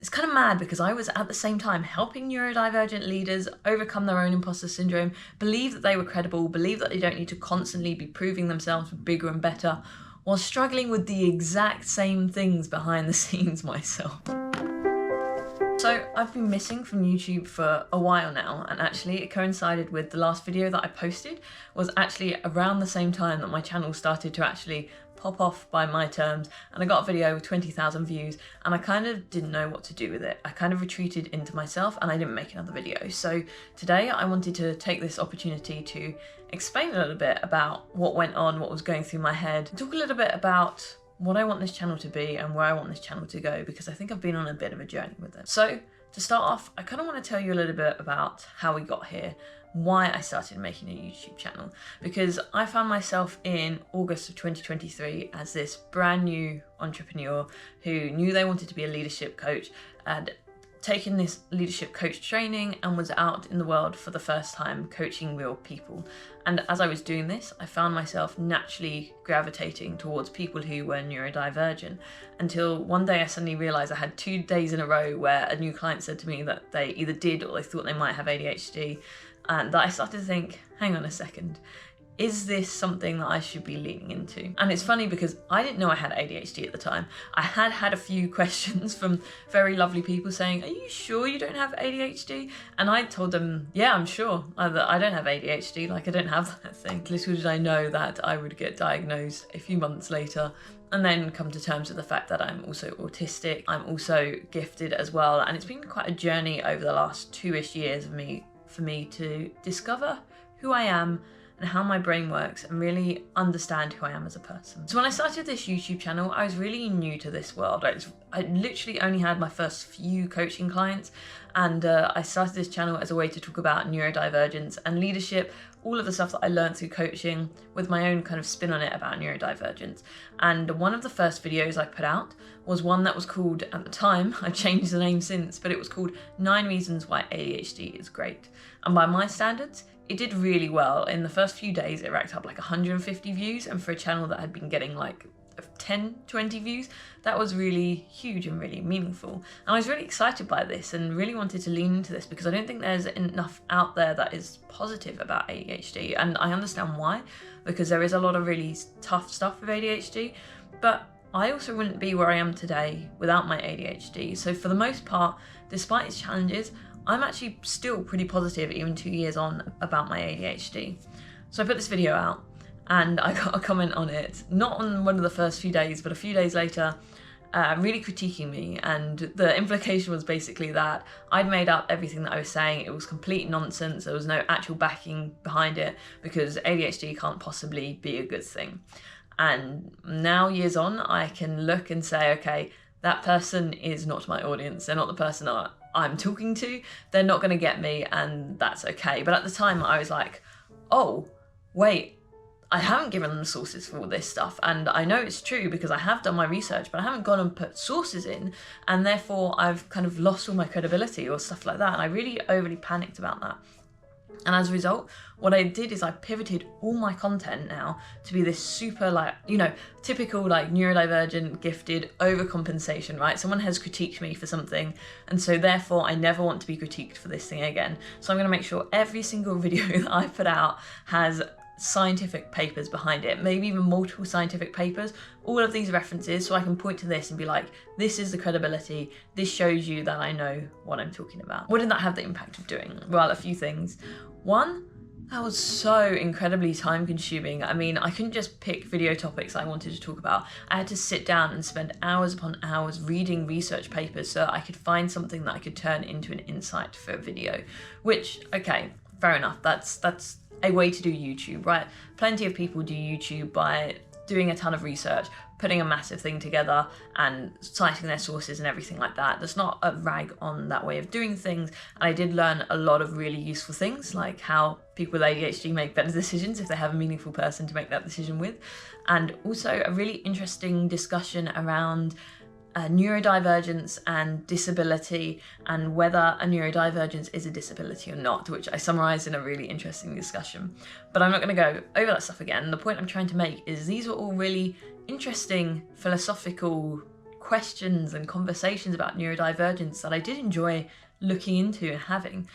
It's kind of mad because I was at the same time helping neurodivergent leaders overcome their own imposter syndrome, believe that they were credible, believe that they don't need to constantly be proving themselves bigger and better, while struggling with the exact same things behind the scenes myself. So I've been missing from YouTube for a while now, and actually it coincided with the last video that I posted was actually around the same time that my channel started to actually pop off by my terms, and I got a video with 20,000 views and I kind of didn't know what to do with it. I kind of retreated into myself and I didn't make another video. So today I wanted to take this opportunity to explain a little bit about what went on, what was going through my head, talk a little bit about what I want this channel to be and where I want this channel to go, because I think I've been on a bit of a journey with it. So to start off, I kind of want to tell you a little bit about how we got here, why I started making a YouTube channel, because I found myself in August of 2023 as this brand new entrepreneur who knew they wanted to be a leadership coach, and taken this leadership coach training and was out in the world for the first time coaching real people. And as I was doing this, I found myself naturally gravitating towards people who were neurodivergent, until one day I suddenly realized I had 2 days in a row where a new client said to me that they either did or they thought they might have ADHD, and that I started to think, hang on a second, is this something that I should be leaning into? And it's funny because I didn't know I had ADHD at the time. I had had a few questions from very lovely people saying, are you sure you don't have ADHD? And I told them, yeah, I'm sure that I don't have ADHD, like I don't have that thing. Little did I know that I would get diagnosed a few months later and then come to terms with the fact that I'm also autistic. I'm also gifted as well. And it's been quite a journey over the last 2-ish years for me to discover who I am and how my brain works and really understand who I am as a person. So when I started this YouTube channel, I was really new to this world. I literally only had my first few coaching clients, and I started this channel as a way to talk about neurodivergence and leadership, all of the stuff that I learned through coaching with my own kind of spin on it about neurodivergence. And one of the first videos I put out was one that was called, at the time, I've changed the name since, but it was called 9 Reasons Why ADHD is Great. And by my standards, it did really well. In the first few days, it racked up like 150 views, and for a channel that had been getting like 10, 20 views, that was really huge and really meaningful. And I was really excited by this and really wanted to lean into this because I don't think there's enough out there that is positive about ADHD. And I understand why, because there is a lot of really tough stuff with ADHD, but I also wouldn't be where I am today without my ADHD. So for the most part, despite its challenges, I'm actually still pretty positive even 2 years on about my ADHD. So I put this video out and I got a comment on it, not on one of the first few days, but a few days later, really critiquing me. And the implication was basically that I'd made up everything that I was saying. It was complete nonsense. There was no actual backing behind it because ADHD can't possibly be a good thing. And now, years on, I can look and say, okay, that person is not my audience. They're not the person that I'm talking to. They're not going to get me, and that's okay. But at the time I was like, oh, wait, I haven't given them sources for all this stuff. And I know it's true because I have done my research, but I haven't gone and put sources in. And therefore I've kind of lost all my credibility or stuff like that. And I really overly panicked about that. And as a result, what I did is I pivoted all my content now to be this super, like, you know, typical like neurodivergent, gifted overcompensation, right? Someone has critiqued me for something, and so therefore I never want to be critiqued for this thing again. So I'm going to make sure every single video that I put out has scientific papers behind it, maybe even multiple scientific papers, all of these references, so I can point to this and be like, this is the credibility, this shows you that I know what I'm talking about. What did that have the impact of doing? Well, a few things. One, that was so incredibly time consuming. I mean, I couldn't just pick video topics I wanted to talk about. I had to sit down and spend hours upon hours reading research papers so that I could find something that I could turn into an insight for a video, which, okay, fair enough. That's a way to do YouTube, right? Plenty of people do YouTube by doing a ton of research, putting a massive thing together and citing their sources and everything like that. There's not a rag on that way of doing things. And I did learn a lot of really useful things, like how people with ADHD make better decisions if they have a meaningful person to make that decision with. And also a really interesting discussion around neurodivergence and disability, and whether a neurodivergence is a disability or not, which I summarised in a really interesting discussion. But I'm not going to go over that stuff again. The point I'm trying to make is these are all really interesting philosophical questions and conversations about neurodivergence that I did enjoy looking into and having,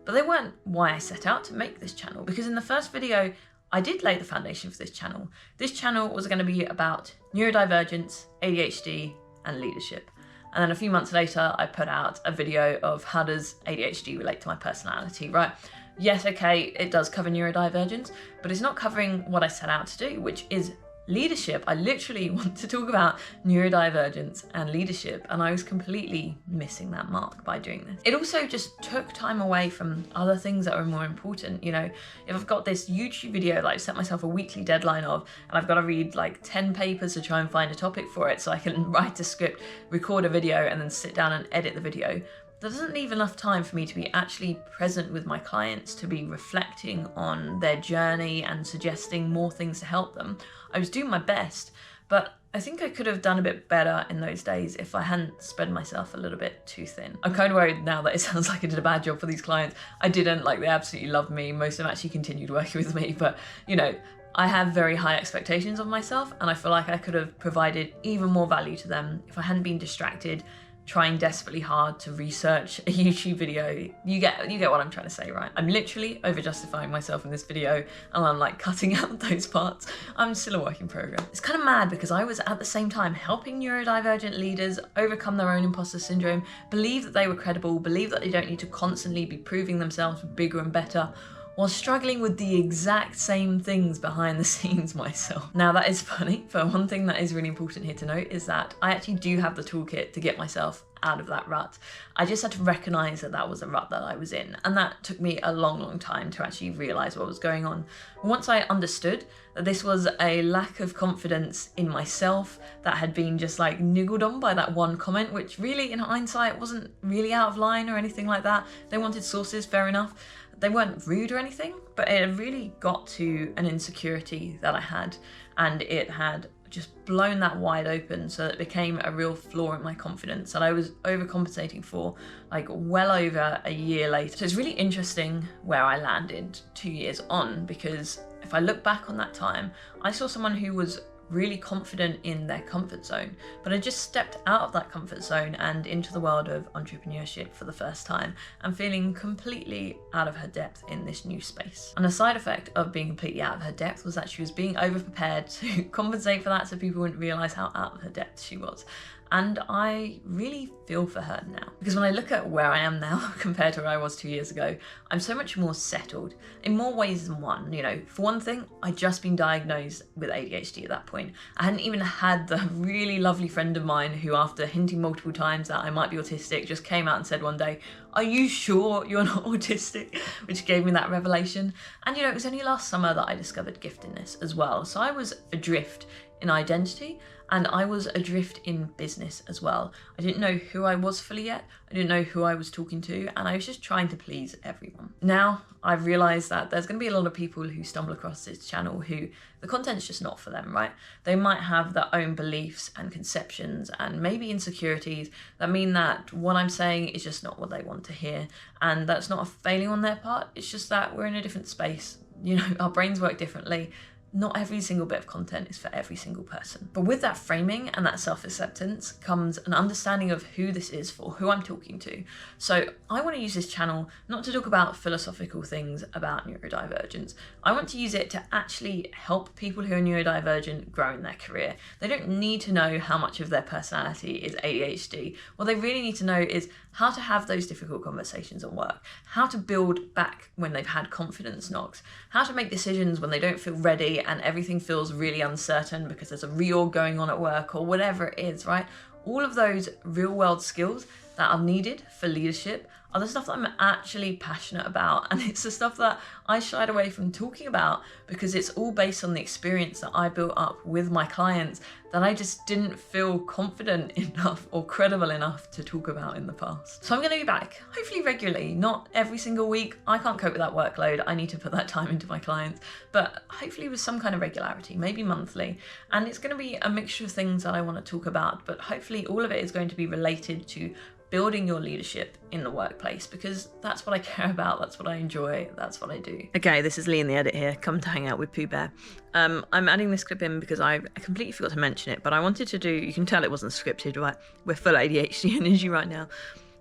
but they weren't why I set out to make this channel, because in the first video, I did lay the foundation for this channel. This channel was going to be about neurodivergence, ADHD, and leadership. And then a few months later, I put out a video of how does ADHD relate to my personality, right? Yes, okay, it does cover neurodivergence, but it's not covering what I set out to do, which is leadership. I literally want to talk about neurodivergence and leadership, and I was completely missing that mark by doing this. It also just took time away from other things that were more important. You know, if I've got this YouTube video that I've set myself a weekly deadline of, and I've got to read like 10 papers to try and find a topic for it so I can write a script, record a video, and then sit down and edit the video, there doesn't leave enough time for me to be actually present with my clients, to be reflecting on their journey and suggesting more things to help them. I was doing my best, but I think I could have done a bit better in those days if I hadn't spread myself a little bit too thin. I'm kind of worried now that it sounds like I did a bad job for these clients. I didn't, like, they absolutely loved me. Most of them actually continued working with me, but you know, I have very high expectations of myself, and I feel like I could have provided even more value to them if I hadn't been distracted trying desperately hard to research a YouTube video. You get what I'm trying to say, right? I'm literally over justifying myself in this video, and I'm like cutting out those parts. I'm still a work in progress. It's kind of mad because I was at the same time helping neurodivergent leaders overcome their own imposter syndrome, believe that they were credible, believe that they don't need to constantly be proving themselves bigger and better, while struggling with the exact same things behind the scenes myself. Now that is funny, but one thing that is really important here to note is that I actually do have the toolkit to get myself out of that rut. I just had to recognize that that was a rut that I was in, and that took me a long time to actually realize what was going on. Once I understood that this was a lack of confidence in myself that had been just like niggled on by that one comment, which really in hindsight wasn't really out of line or anything like that. They wanted sources, fair enough. They weren't rude or anything, but it had really got to an insecurity that I had, and it had just blown that wide open, so that it became a real flaw in my confidence that I was overcompensating for like well over a year later. So it's really interesting where I landed 2 years on, because if I look back on that time, I saw someone who was really confident in their comfort zone, but I just stepped out of that comfort zone and into the world of entrepreneurship for the first time, and feeling completely out of her depth in this new space. And a side effect of being completely out of her depth was that she was being over-prepared to compensate for that so people wouldn't realize how out of her depth she was. And I really feel for her now, because when I look at where I am now compared to where I was 2 years ago, I'm so much more settled in more ways than one. You know, for one thing, I'd just been diagnosed with ADHD at that point. I hadn't even had the really lovely friend of mine who, after hinting multiple times that I might be autistic, just came out and said one day, "Are you sure you're not autistic?" which gave me that revelation. And you know, it was only last summer that I discovered giftedness as well. So I was adrift in identity, and I was adrift in business as well. I didn't know who I was fully yet. I didn't know who I was talking to, and I was just trying to please everyone. Now I've realized that there's going to be a lot of people who stumble across this channel who the content's just not for them, right? They might have their own beliefs and conceptions and maybe insecurities that mean that what I'm saying is just not what they want to hear. And that's not a failing on their part. It's just that we're in a different space. You know, our brains work differently. Not every single bit of content is for every single person. But with that framing and that self-acceptance comes an understanding of who this is for, who I'm talking to. So I want to use this channel not to talk about philosophical things about neurodivergence. I want to use it to actually help people who are neurodivergent grow in their career. They don't need to know how much of their personality is ADHD. What they really need to know is how to have those difficult conversations at work, how to build back when they've had confidence knocks, how to make decisions when they don't feel ready and everything feels really uncertain because there's a reorg going on at work or whatever it is, right? All of those real world skills that are needed for leadership are the stuff that I'm actually passionate about. And it's the stuff that I shied away from talking about because it's all based on the experience that I built up with my clients that I just didn't feel confident enough or credible enough to talk about in the past. So I'm going to be back, hopefully regularly, not every single week. I can't cope with that workload. I need to put that time into my clients, but hopefully with some kind of regularity, maybe monthly. And it's going to be a mixture of things that I want to talk about, but hopefully all of it is going to be related to building your leadership in the workplace, because that's what I care about, that's what I enjoy, that's what I do. Okay, this is Lee in the edit here, come to hang out with Pooh Bear. I'm adding this clip in because I completely forgot to mention it, but I wanted to do, you can tell it wasn't scripted, right? We're full ADHD energy right now.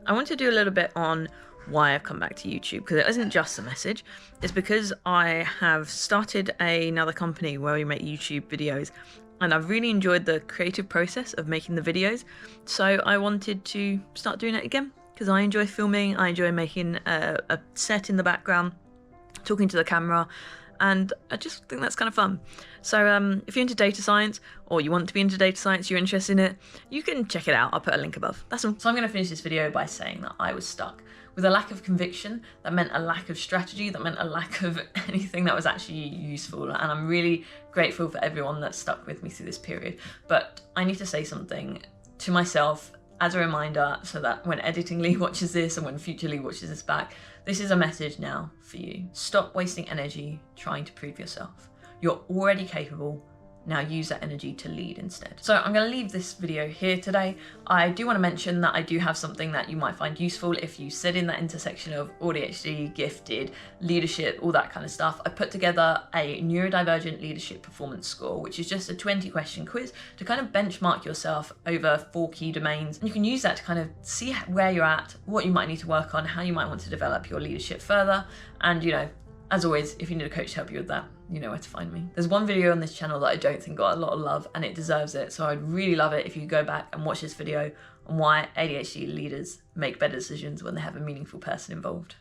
I want to do a little bit on why I've come back to YouTube, because it isn't just a message. It's because I have started another company where we make YouTube videos, and I've really enjoyed the creative process of making the videos. So I wanted to start doing it again, because I enjoy filming, I enjoy making a set in the background, talking to the camera, and I just think that's kind of fun. So if you're into data science, or you want to be into data science, you're interested in it, you can check it out. I'll put a link above. That's all. So I'm going to finish this video by saying that I was stuck with a lack of conviction. That meant a lack of strategy, that meant a lack of anything that was actually useful. And I'm really grateful for everyone that stuck with me through this period. But I need to say something to myself as a reminder, so that when editing Lee watches this and when future Lee watches this back, this is a message now for you. Stop wasting energy trying to prove yourself. You're already capable. Now use that energy to lead instead. So I'm going to leave this video here today. I do want to mention that I do have something that you might find useful if you sit in that intersection of ADHD, gifted, leadership, all that kind of stuff. I put together a neurodivergent leadership performance score, which is just a 20-question quiz to kind of benchmark yourself over 4 key domains. And you can use that to kind of see where you're at, what you might need to work on, how you might want to develop your leadership further. And, you know, as always, if you need a coach to help you with that, you know where to find me. There's one video on this channel that I don't think got a lot of love, and it deserves it. So I'd really love it if you go back and watch this video on why ADHD leaders make better decisions when they have a meaningful person involved.